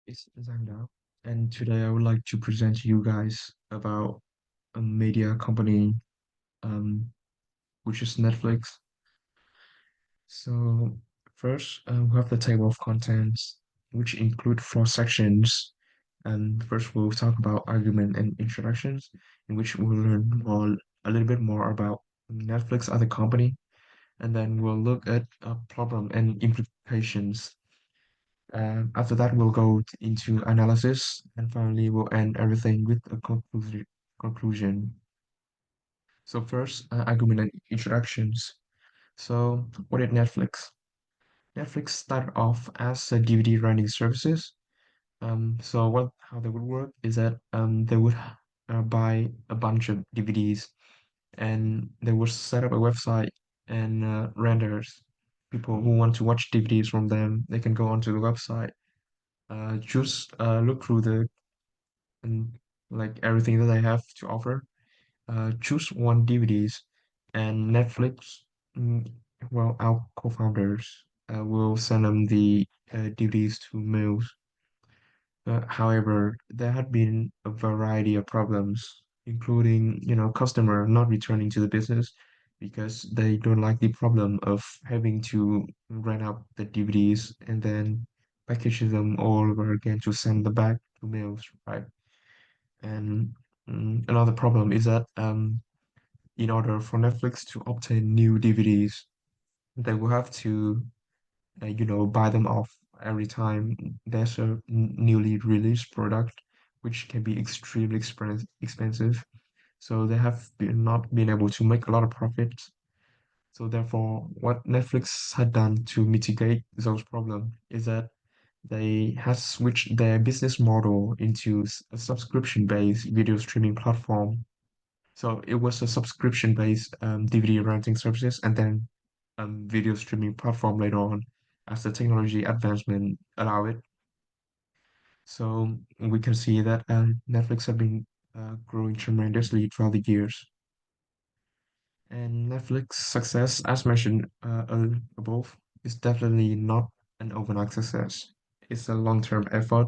It's Giang, and today I would like to present to you guys about a media company, um, which is Netflix. So first, we have the table of contents, which include four sections. And first, we'll talk about argument and introductions, in which we'll learn a little bit more about Netflix as a company, and then we'll look at a problem and implications. After that, we'll go into analysis, and finally, we'll end everything with a conclusion. So first, argument and introductions. So, what is Netflix? Netflix started off as a DVD renting services. So how they would work is that they would buy a bunch of DVDs, and they would set up a website and renders. People who want to watch DVDs from them, they can go onto the website, just look through the and like everything that they have to offer. Choose one DVDs, and Netflix, mm, well, our co-founders will send them the DVDs to mails. However, there had been a variety of problems, including, customer not returning to the business because they don't like the problem of having to rent out the DVDs and then package them all over again to send them back to mails, right? And another problem is that in order for Netflix to obtain new DVDs, they will have to, buy them off every time there's a newly released product, which can be extremely expensive. So they have not been able to make a lot of profits. So therefore, what Netflix had done to mitigate those problems is that they have switched their business model into a subscription-based video streaming platform. So it was a subscription-based DVD renting services and then video streaming platform later on as the technology advancement allow it. So we can see that Netflix have been growing tremendously throughout the years. And Netflix success, as mentioned above, is definitely not an overnight success. It's a long-term effort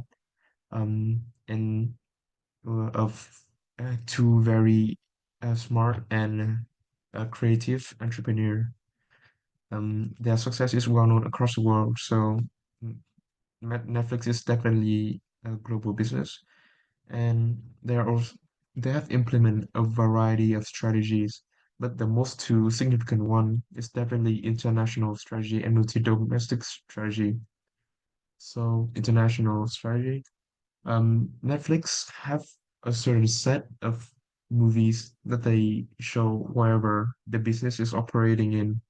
and of two very smart and creative entrepreneur. Their success is well known across the world, so mm, Netflix is definitely a global business, and they have implemented a variety of strategies, but the most two significant one is definitely international strategy and multi-domestic strategy. So international strategy. Netflix have a certain set of movies that they show wherever the business is operating in.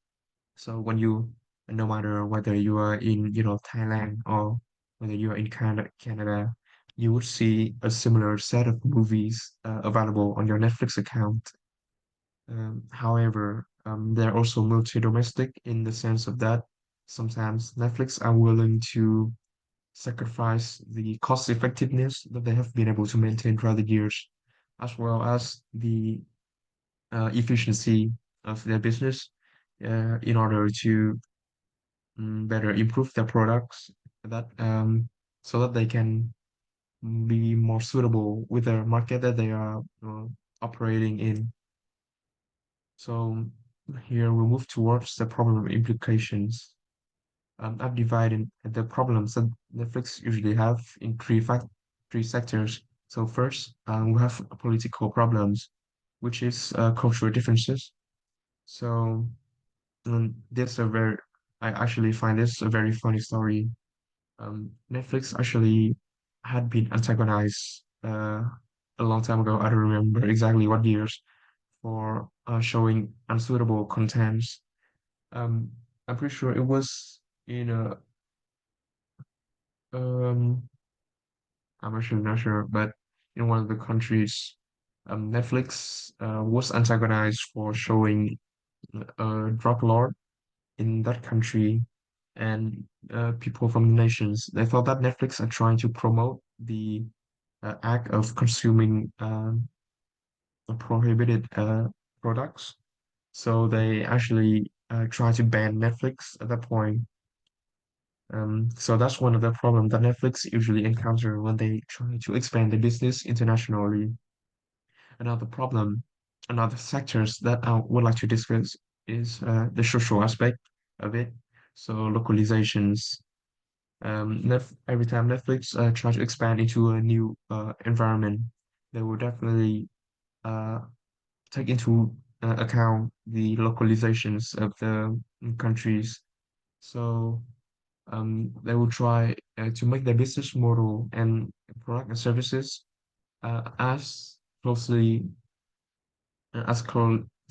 So no matter whether you are in, Thailand or whether you are in Canada, you would see a similar set of movies available on your Netflix account. However, they're also multi-domestic in the sense of that sometimes Netflix are willing to sacrifice the cost effectiveness that they have been able to maintain throughout the years, as well as the efficiency of their business in order to better improve their products that so that they can be more suitable with the market that they are operating in. So here we move towards the problem implications. I've divided the problems that Netflix usually have in three sectors. So first, we have political problems, which is cultural differences. So that's a very, I actually find this a very funny story. Netflix actually had been antagonized a long time ago. I don't remember exactly what years for showing unsuitable contents. Um, I'm pretty sure it was in a um I'm actually not sure, but in one of the countries, Netflix was antagonized for showing a drug lord in that country and people from the nations. They thought that Netflix are trying to promote the act of consuming prohibited products. So they actually tried to ban Netflix at that point. So that's one of the problems that Netflix usually encounter when they try to expand their business internationally. Another problem, another sectors that I would like to discuss is the social aspect of it. So localizations. Every time Netflix try to expand into a new environment, they will definitely uh, take into account the localizations of the countries. So they will try to make their business model and product and services as closely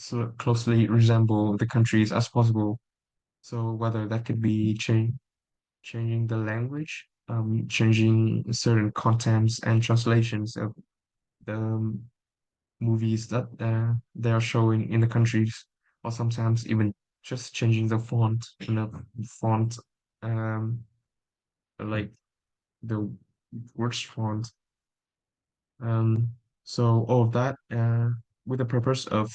so closely resemble the countries as possible. So whether that could be changing the language, changing certain contents and translations of the movies that they are showing in the countries, or sometimes even just changing the font, font, um, like the words font. Um, so all of that, with the purpose of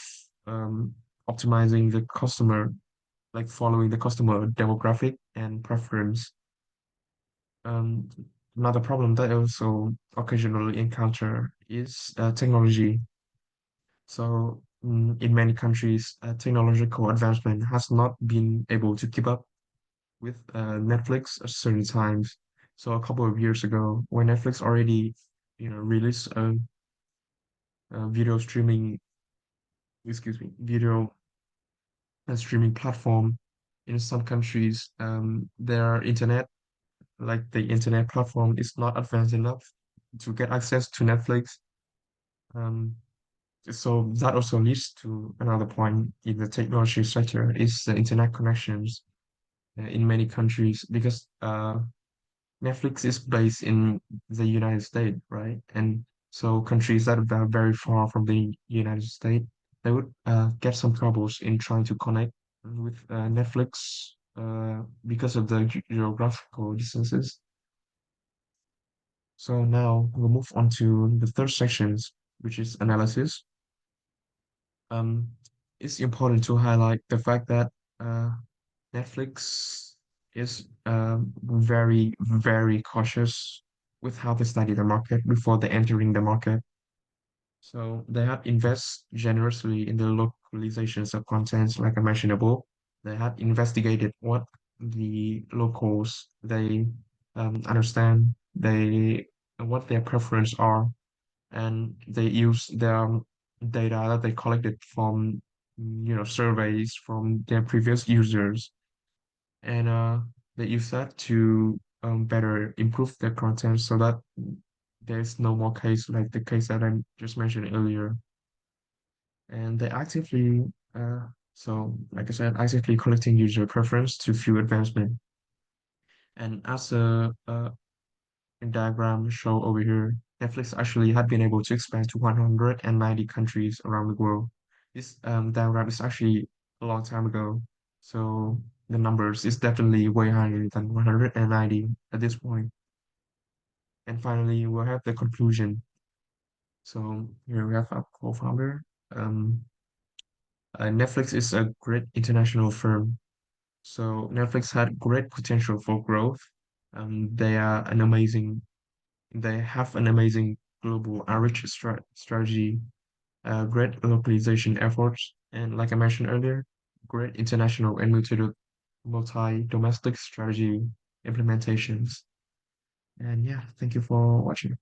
um, optimizing the customer, like following the customer demographic and preference. Um, Another problem that I also occasionally encounter is technology. So, in many countries, technological advancement has not been able to keep up with Netflix at certain times. So, a couple of years ago, when Netflix already, released a video streaming, video and streaming platform, in some countries, their internet, like the internet platform, is not advanced enough to get access to Netflix. Um, So that also leads to another point in the technology sector is the internet connections in many countries because Netflix is based in the United States, right? And so countries that are very far from the United States, they would get some troubles in trying to connect with Netflix because of the geographical distances. So now we'll move on to the third sections, which is analysis. Um, it's important to highlight the fact that uh, Netflix is very, very cautious with how they study the market before they entering the market. So they have invest generously in the localizations of contents, like I mentioned above. They have investigated what the locals they understand, they what their preference are, and they use their data that they collected from surveys from their previous users, and they use that to better improve their content so that there's no more case like the case that I just mentioned earlier. And they actively so like I said, actively collecting user preference to fuel advancement. And as a diagram show over here, Netflix actually had been able to expand to 190 countries around the world. This diagram is actually a long time ago, so the numbers is definitely way higher than 190 at this point. And finally, we'll have the conclusion. So here we have our co-founder. Um, Netflix is a great international firm. So Netflix had great potential for growth. They are an amazing They have an amazing global outreach strategy, great localization efforts, and like I mentioned earlier, great international and multi-domestic strategy implementations. And yeah, thank you for watching.